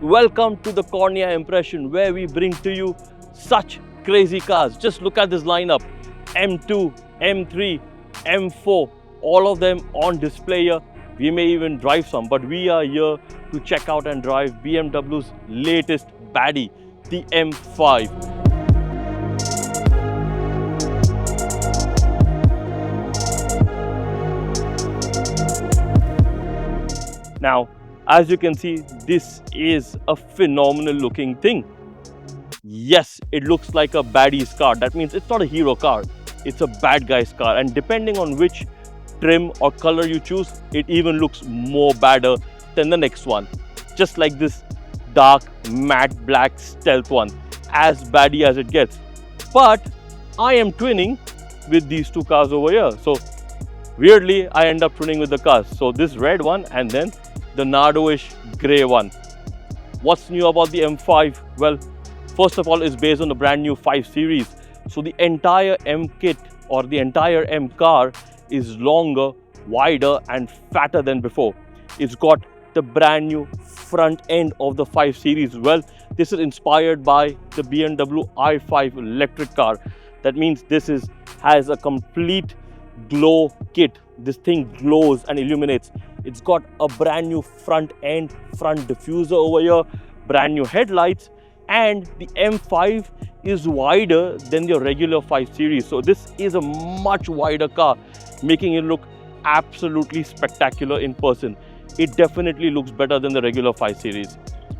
Welcome to the Cornea Impression, where we bring to you such crazy cars. Just look at this lineup: M2, M3, M4, all of them on display here. We may even drive some, but we are here to check out and drive BMW's latest baddie, the M5. Now, as you can see, this is a phenomenal looking thing. Yes, it looks like a baddie's car. That means it's not a hero car, it's a bad guy's car. And depending on which trim or color you choose, it even looks more badder than the next one. Just like this dark matte black stealth one, as baddie as it gets. But I am twinning with these two cars over here. So weirdly, I end up twinning with the cars. So this red one and then the Nardo-ish grey one. What's new about the M5? Well, first of all, it's based on the brand new 5 Series. So the entire M kit or the entire M car is longer, wider and fatter than before. It's got the brand new front end of the 5 Series. Well, this is inspired by the BMW i5 electric car. That means this has a complete glow kit. This thing glows and illuminates. It's got a brand new front end, front diffuser over here, brand new headlights, and the M5 is wider than the regular 5 Series. So this is a much wider car, making it look absolutely spectacular in person. It definitely looks better than the regular 5 Series.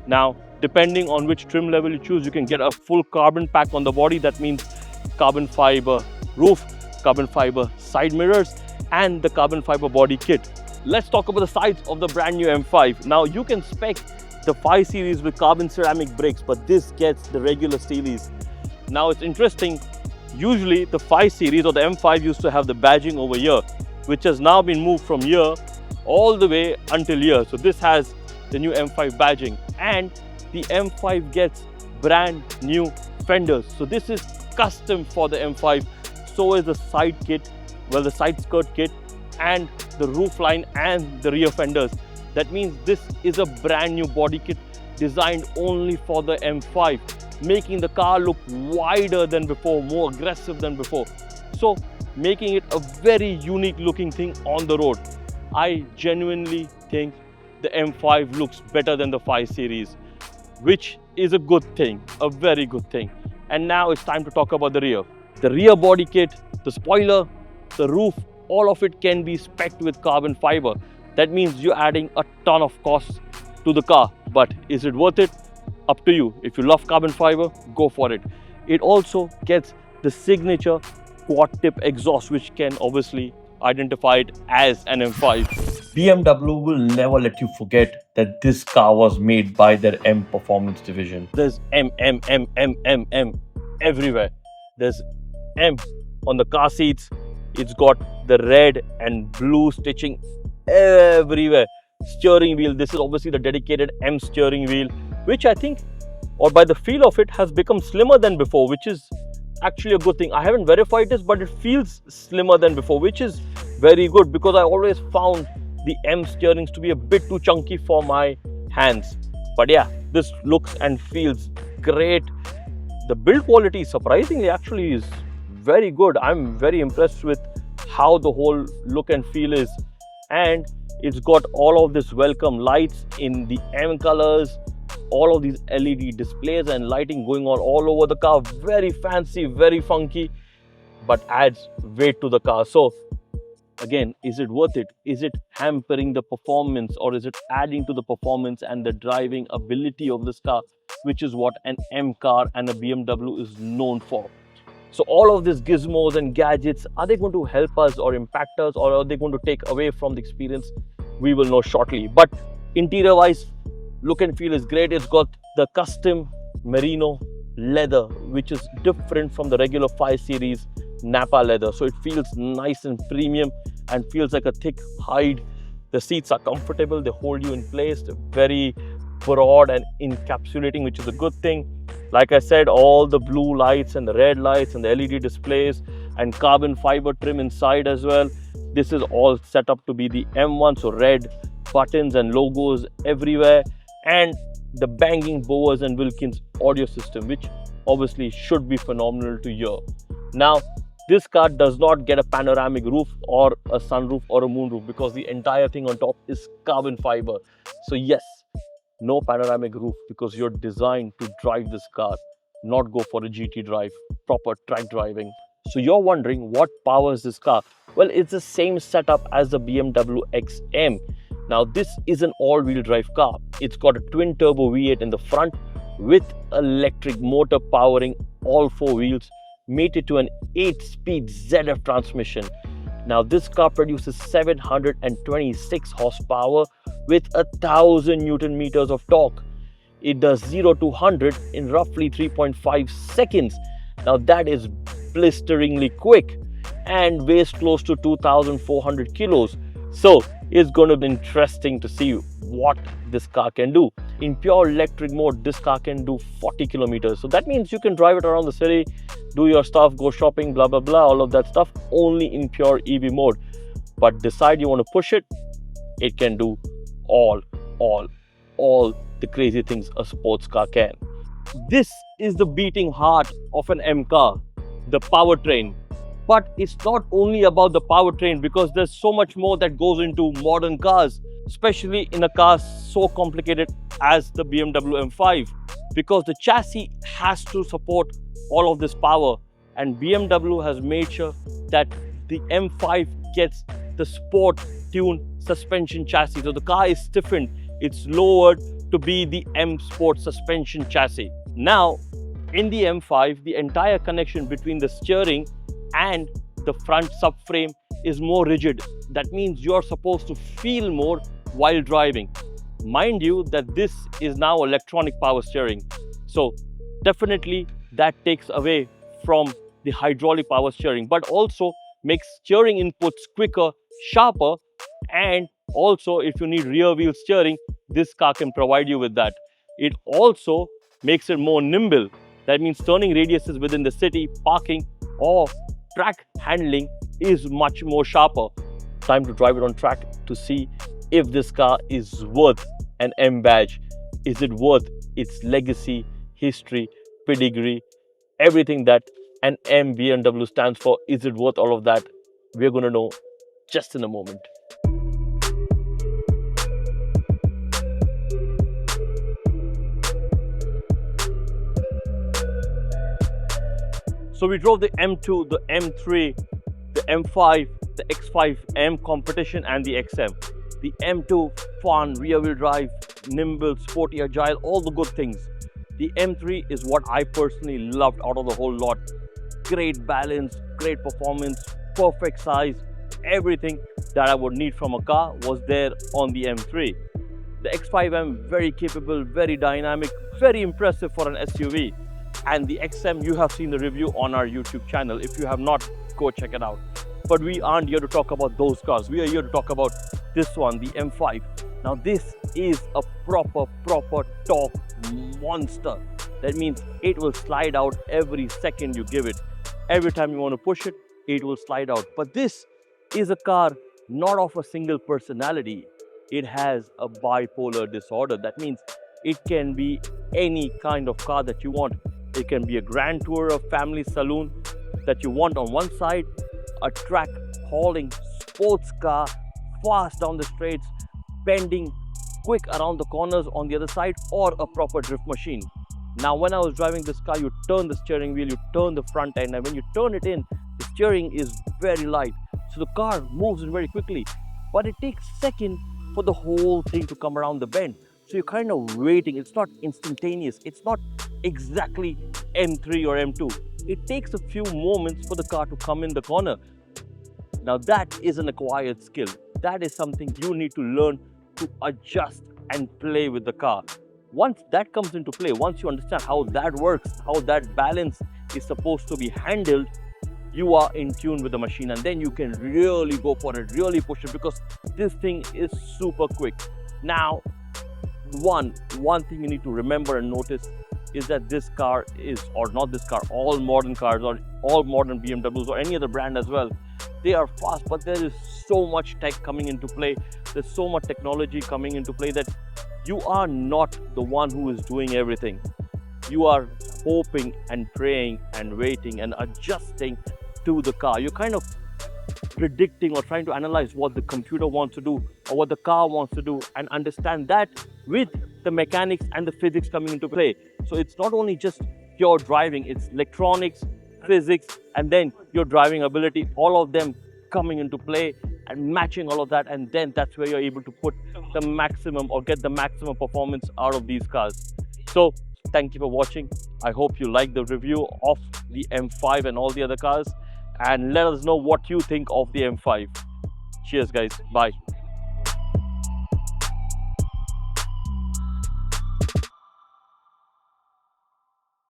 Now, depending on which trim level you choose, you can get a full carbon pack on the body. That means carbon fiber roof, carbon fiber side mirrors, and the carbon fiber body kit. Let's talk about the sides of the brand new M5. Now, you can spec the 5 Series with carbon ceramic brakes, but this gets the regular steelies. Now, it's interesting. Usually, the 5 Series or the M5 used to have the badging over here, which has now been moved from here all the way until here. So this has the new M5 badging, and the M5 gets brand new fenders. So this is custom for the M5. So is the side kit, well, the side skirt kit, and the roof line and the rear fenders. That means this is a brand new body kit designed only for the M5, making the car look wider than before, more aggressive than before. So making it a very unique looking thing on the road. I genuinely think the M5 looks better than the 5 Series, which is a good thing, a very good thing. And now it's time to talk about the rear. The rear body kit, the spoiler, the roof, all of it can be specced with carbon fiber. That means you're adding a ton of costs to the car. But is it worth it? Up to you. If you love carbon fiber, go for it. It also gets the signature quad tip exhaust, which can obviously identify it as an M5. BMW will never let you forget that this car was made by their M performance division. There's M everywhere. There's M on the car seats. It's got the red and blue stitching everywhere. Steering wheel, this is obviously the dedicated M steering wheel, which I think, or by the feel of it, has become slimmer than before, which is actually a good thing. I haven't verified this, but it feels slimmer than before, which is very good, because I always found the M steerings to be a bit too chunky for my hands. But yeah, this looks and feels great. The build quality, surprisingly, actually is very good. I'm very impressed with how the whole look and feel is. And it's got all of this welcome lights in the M colors, all of these LED displays and lighting going on all over the car. Very fancy, very funky, but adds weight to the car. So again, is it worth it? Is it hampering the performance, or is it adding to the performance and the driving ability of this car, which is what an M car and a BMW is known for? So all of these gizmos and gadgets, are they going to help us or impact us, or are they going to take away from the experience? We will know shortly. But interior wise, look and feel is great. It's got the custom Merino leather, which is different from the regular 5 Series Napa leather. So it feels nice and premium and feels like a thick hide. The seats are comfortable, they hold you in place. They're very broad and encapsulating, which is a good thing. Like I said, all the blue lights and the red lights and the LED displays and carbon fiber trim inside as well. This is all set up to be the M1, so red buttons and logos everywhere. And the banging Bowers and Wilkins audio system, which obviously should be phenomenal to hear. Now, this car does not get a panoramic roof or a sunroof or a moonroof because the entire thing on top is carbon fiber. So yes, no panoramic roof because you're designed to drive this car, not go for a GT drive, proper track driving. So you're wondering what powers this car? Well, it's the same setup as the BMW XM. Now this is an all-wheel drive car. It's got a twin turbo V8 in the front with electric motor powering all four wheels, mated to an 8-speed ZF transmission. Now this car produces 726 horsepower with 1000 Newton meters of torque. It does 0 to 100 in roughly 3.5 seconds. Now that is blisteringly quick and weighs close to 2400 kilos. So it's going to be interesting to see what this car can do. In pure electric mode, this car can do 40 kilometers. So that means you can drive it around the city, do your stuff, go shopping, blah, blah, blah, all of that stuff only in pure EV mode. But decide you want to push it, it can do all the crazy things a sports car can. This is the beating heart of an M car, the powertrain. But it's not only about the powertrain because there's so much more that goes into modern cars, especially in a car so complicated as the BMW M5, because the chassis has to support all of this power, and BMW has made sure that the M5 gets the sport tuned suspension chassis. So the car is stiffened, it's lowered to be the M Sport suspension chassis. Now in the M5, the entire connection between the steering and the front subframe is more rigid. That means you're supposed to feel more while driving. Mind you that this is now electronic power steering. So definitely that takes away from the hydraulic power steering, but also makes steering inputs quicker, sharper, and also if you need rear wheel steering, this car can provide you with that. It also makes it more nimble. That means turning radiuses within the city, parking, or track handling is much more sharper. Time to drive it on track to see if this car is worth an M badge. Is it worth its legacy, history, pedigree, everything that an M BMW stands for? Is it worth all of that? We're going to know just in a moment. So we drove the M2, the M3, the M5, the X5M competition and the XM. The M2, fun, rear wheel drive, nimble, sporty, agile, all the good things. The M3 is what I personally loved out of the whole lot. Great balance, great performance, perfect size, everything that I would need from a car was there on the M3. The X5M, very capable, very dynamic, very impressive for an SUV. And the XM, you have seen the review on our YouTube channel. If you have not, go check it out. But we aren't here to talk about those cars. We are here to talk about this one, the M5. Now this is a proper torque monster. That means it will slide out every second you give it. Every time you want to push it, it will slide out. But this is a car not of a single personality. It has a bipolar disorder. That means it can be any kind of car that you want. It can be a grand tourer, a family saloon that you want on one side, a track hauling sports car, fast down the straights, bending quick around the corners on the other side, or a proper drift machine. Now when I was driving this car, you turn the steering wheel, you turn the front end, and when you turn it in, the steering is very light. So the car moves in very quickly, but it takes a second for the whole thing to come around the bend. So you're kind of waiting. It's not instantaneous. It's not exactly M3 or M2. It takes a few moments for the car to come in the corner. Now that is an acquired skill. That is something you need to learn to adjust and play with the car. Once that comes into play, once you understand how that works, how that balance is supposed to be handled, you are in tune with the machine, and then you can really go for it, really push it, because this thing is super quick. Now, one thing you need to remember and notice is that this car is, or not this car, all modern cars or all modern BMWs or any other brand as well, they are fast, but there is so much tech coming into play. There's so much technology coming into play that you are not the one who is doing everything. You are hoping and praying and waiting and adjusting to the car. You're kind of predicting or trying to analyze what the computer wants to do or what the car wants to do, and understand that with the mechanics and the physics coming into play. So it's not only just pure driving, it's electronics, physics, and then your driving ability, all of them coming into play and matching all of that, and then that's where you're able to put the maximum or get the maximum performance out of these cars. So thank you for watching. I hope you like the review of the M5 and all the other cars, and let us know what you think of the M5. Cheers guys, bye.